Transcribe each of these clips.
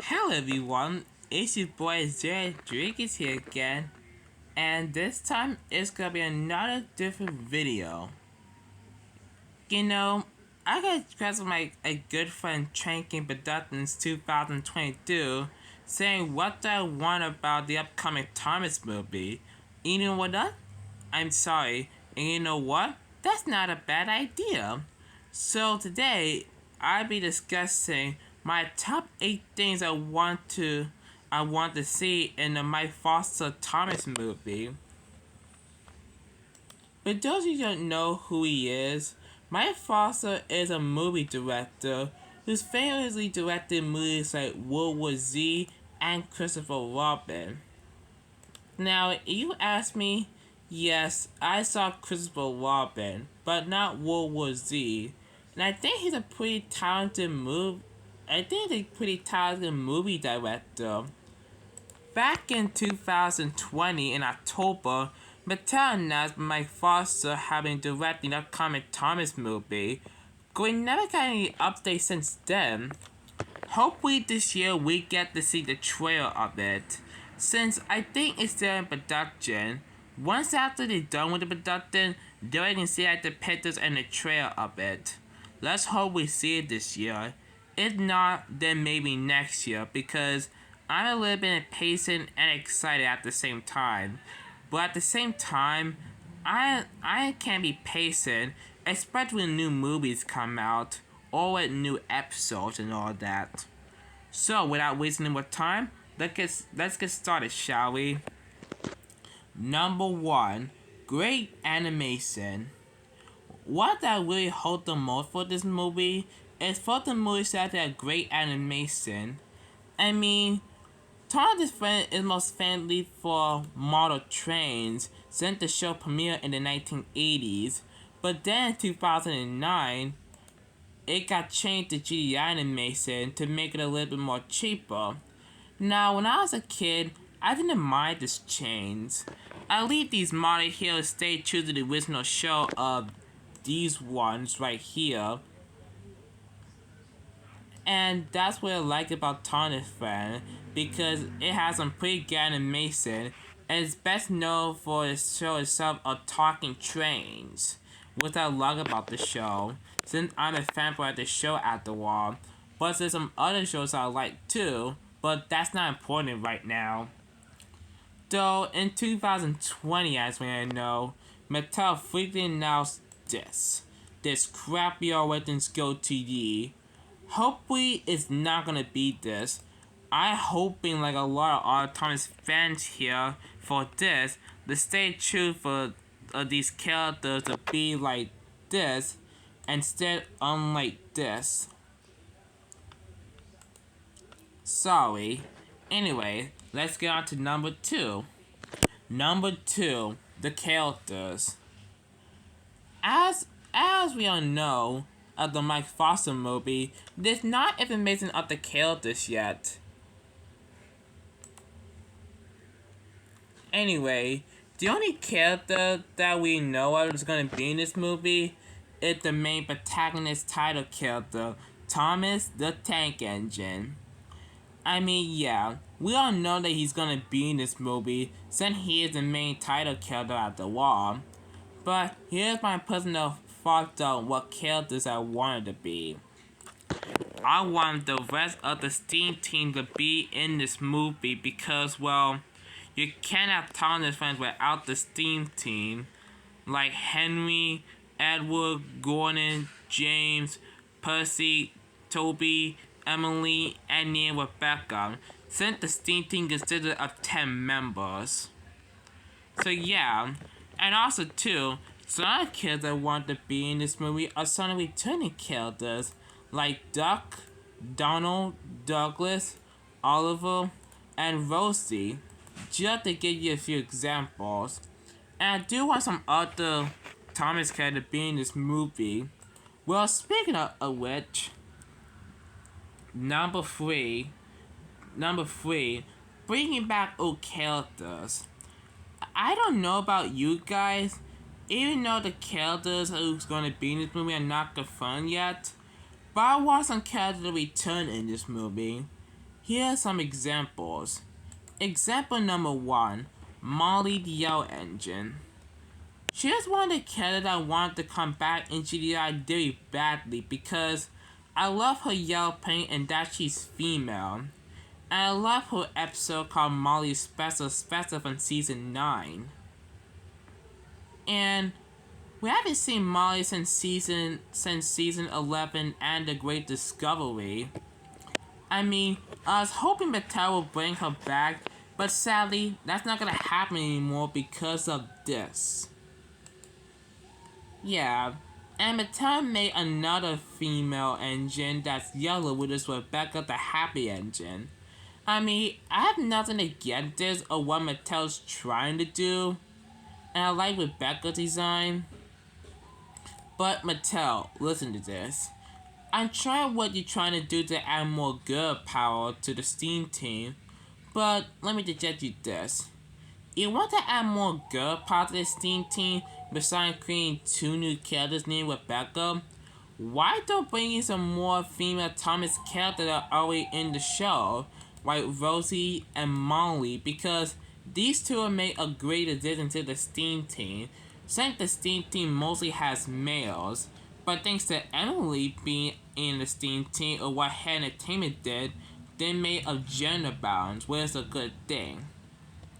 Hello everyone, it's your boy Jared Rodriguez here again, and this time it's gonna be another different video. You know, I got because of a good friend Tranking Productions 2022 saying what I want about the upcoming Thomas movie. You know what? I'm sorry, and you know what? That's not a bad idea. So today, I'll be discussing my top 8 things I want to see in the Marc Forster Thomas movie. For those of you who don't know who he is, Marc Forster is a movie director who's famously directed movies like World War Z and Christopher Robin. Now, you ask me, yes, I saw Christopher Robin, but not World War Z. And I think he's a pretty talented movie director. Back in 2020 in October, Mattel announced Marc Forster having directed the upcoming Thomas movie. We never got any updates since then. Hopefully this year we get to see the trailer of it, since I think it's still in production. Once after they're done with the production, then we can see the pictures and the trailer of it. Let's hope we see it this year. If not, then maybe next year, because I'm a little bit impatient and excited at the same time. But at the same time, I can't be patient, especially when new movies come out, or with new episodes and all that. So, without wasting any more time, let's get started, shall we? Number 1, great animation. What I really hope the most for this movie is for the movie to have great animation. I mean, Thomas is most famous for model trains since the show premiered in the 1980s, but then in 2009, it got changed to 3D animation to make it a little bit more cheaper. Now, when I was a kid, I didn't mind this change. At least these model heroes stay true to the original show of these ones right here. And that's what I like about Thomas Fan, because it has some pretty good animation, and it's best known for the show itself of talking trains, which I love about the show, since I'm a fanboy of the show after all. But there's some other shows I like too, but that's not important right now. Though in 2020, as we know, Mattel frequently announced this crappy Origins Go 2D. Hopefully it's not gonna be this. I'm hoping like a lot of our Thomas fans here for this to stay true for these characters to be like this instead unlike this. Sorry. Anyway, let's get on to number 2. Number 2, the characters. As we all know, of the Marc Forster movie, there's not information of the characters yet. Anyway, the only character that we know of is going to be in this movie is the main protagonist title character, Thomas the Tank Engine. I mean, yeah, we all know that he's gonna be in this movie since he is the main title character at the wall. But here's my personal thoughts on what characters I wanted to be. I want the rest of the Steam team to be in this movie because, well, you can't have Thomas fans without the Steam team. Like Henry, Edward, Gordon, James, Percy, Toby, Emily, Annie, and Rebecca, since the Steam team consisted of 10 members. So yeah, and also too, some other characters I want to be in this movie are some of the returning characters, like Duck, Donald, Douglas, Oliver, and Rosie, just to give you a few examples. And I do want some other Thomas characters to be in this movie. Well, speaking of which, Number three, bringing back old characters. I don't know about you guys, even though the characters who's gonna be in this movie are not confirmed yet, but I want some characters to return in this movie. Here are some examples. Example number 1, Molly the Yellow Engine. She is one of the characters that wanted to come back in GDI very badly because I love her yellow paint and that she's female. And I love her episode called Molly's Special from season 9. And we haven't seen Molly since season 11 and The Great Discovery. I mean, I was hoping Mattel will bring her back, but sadly, that's not gonna happen anymore because of this. Yeah, and Mattel made another female engine that's yellow, which is Rebecca the Happy Engine. I mean, I have nothing against this or what Mattel's trying to do, and I like Rebecca's design. But Mattel, listen to this. I'm trying what you're trying to do to add more girl power to the Steam team, but let me suggest you this. You want to add more girl power to the Steam team besides creating 2 new characters named Rebecca? Why don't bring in some more female Thomas characters that are already in the show, like Rosie and Molly, because these two will make a great addition to the Steam team, since the Steam team mostly has males. But thanks to Emily being in the Steam team or what Head Entertainment did, they made a gender balance, which is a good thing.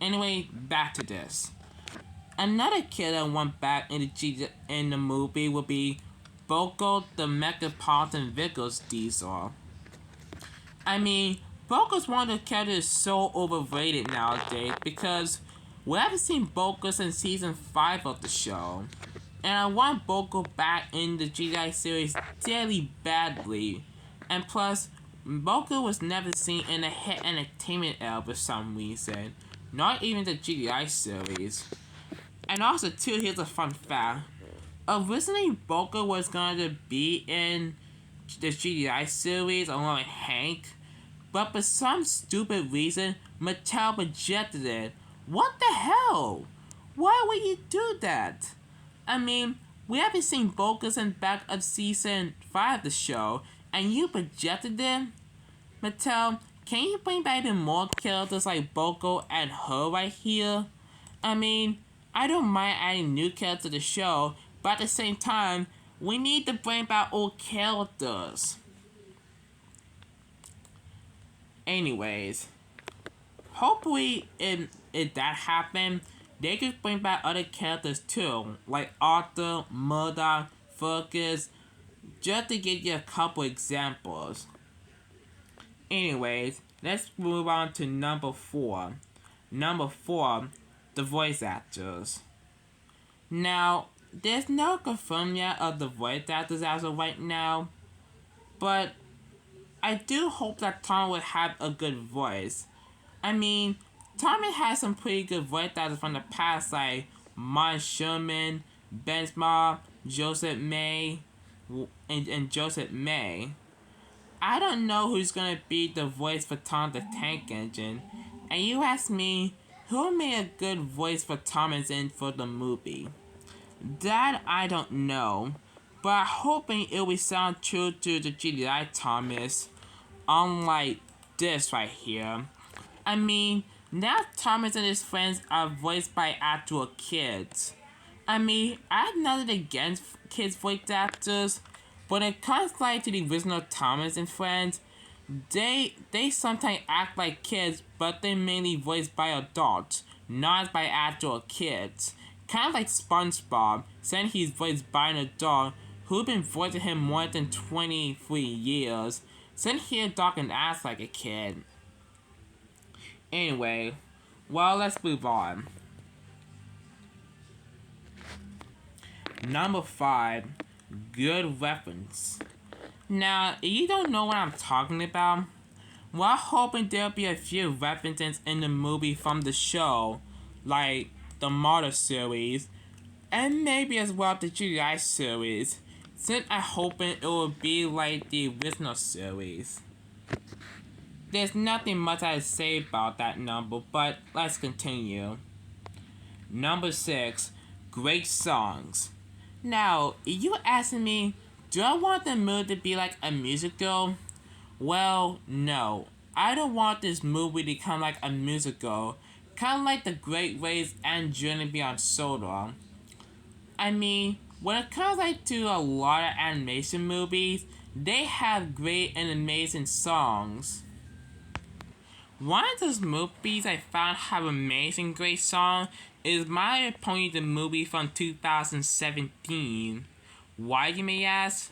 Anyway, back to this. Another kid that went back in the movie would be Boko the Metropolitan Vehicles Diesel. I mean, Boko's one of the characters so overrated nowadays because we haven't seen Boko since season 5 of the show. And I want Boko back in the GDI series really badly. And plus, Boko was never seen in the Hit Entertainment era for some reason. Not even the GDI series. And also too, here's a fun fact. Originally, Boko was going to be in the GDI series along with Hank. But for some stupid reason, Mattel rejected it. What the hell? Why would you do that? I mean, we haven't seen Boko since back of season 5 of the show, and you projected it? Mattel, can you bring back even more characters like Boko and her right here? I mean, I don't mind adding new characters to the show, but at the same time, we need to bring back old characters. Anyways, hopefully if that happens, they could bring back other characters too, like Arthur, Murdoch, Fergus, just to give you a couple examples. Anyways, let's move on to number 4. Number 4, the voice actors. Now, there's no confirmed yet of the voice actors as of right now, but I do hope that Tom would have a good voice. I mean, Tommy has some pretty good voice actors from the past, like Mark Sherman, Ben Small, Joseph May, and Joseph May. I don't know who's gonna be the voice for Tom the Tank Engine, and you ask me, who made a good voice for Thomas in for the movie? That I don't know, but I'm hoping it will sound true to the GDI Thomas, unlike this right here. I mean, now Thomas and his friends are voiced by actual kids. I mean, I have nothing against kids voice actors, but when it comes to the original Thomas and friends, they sometimes act like kids, but they're mainly voiced by adults, not by actual kids. Kind of like SpongeBob, saying he's voiced by an adult who've been voicing him more than 23 years, saying he talk and acts like a kid. Anyway, well, let's move on. Number 5, good reference. Now, if you don't know what I'm talking about, well, I'm hoping there'll be a few references in the movie from the show, like the Martyr series, and maybe as well the GDI series, since I'm hoping it will be like the original series. There's nothing much I say about that number, but let's continue. Number 6, great songs. Now, if you asking me, do I want the movie to be like a musical? Well, no. I don't want this movie to become like a musical, kind of like The Great Race and Journey Beyond Soda. I mean, when it comes like to a lot of animation movies, they have great and amazing songs. One of those movies I found have amazing great song is My Pony the movie from 2017. Why, you may ask?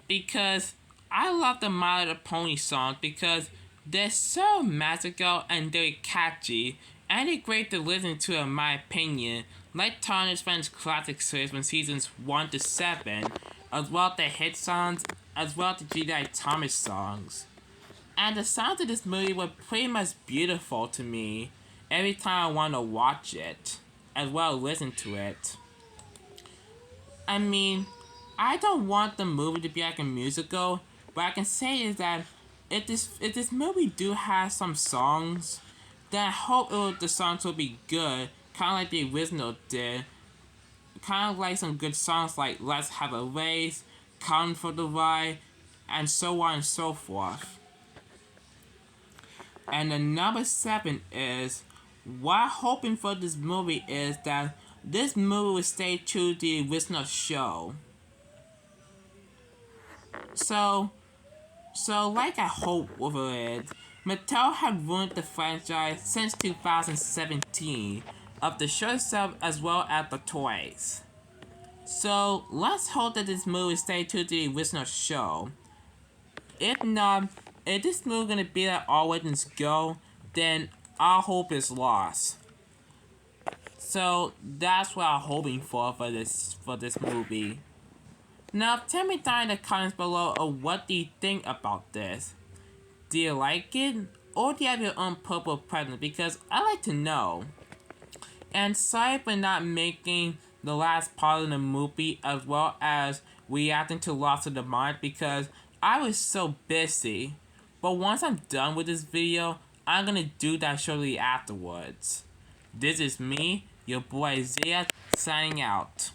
Because I love the My Little Pony songs because they're so magical and they're catchy, and they're great to listen to in my opinion, like Thomas Friends classic series from seasons 1 to 7, as well as the hit songs, as well as the G.I. Thomas songs. And the sounds of this movie were pretty much beautiful to me every time I want to watch it, as well as listen to it. I mean, I don't want the movie to be like a musical, but I can say is that if this movie do have some songs, then I hope the songs will be good, kind of like the original did. Kind of like some good songs like Let's Have a Race, Come for the Ride, and so on and so forth. And the number 7 is, what I'm hoping for this movie is that this movie will stay true to the original show. So like I hope with it, Mattel had ruined the franchise since 2017 of the show itself as well as the toys. So let's hope that this movie stays true to the original show. If not, if this movie gonna be like All Weapons Go, then our hope is lost. So that's what I'm hoping for this movie. Now tell me down in the comments below of what do you think about this. Do you like it? Or do you have your own purple present? Because I like to know. And sorry for not making the last part of the movie as well as reacting to Lost of the Mind because I was so busy. But once I'm done with this video, I'm gonna do that shortly afterwards. This is me, your boy Zia, signing out.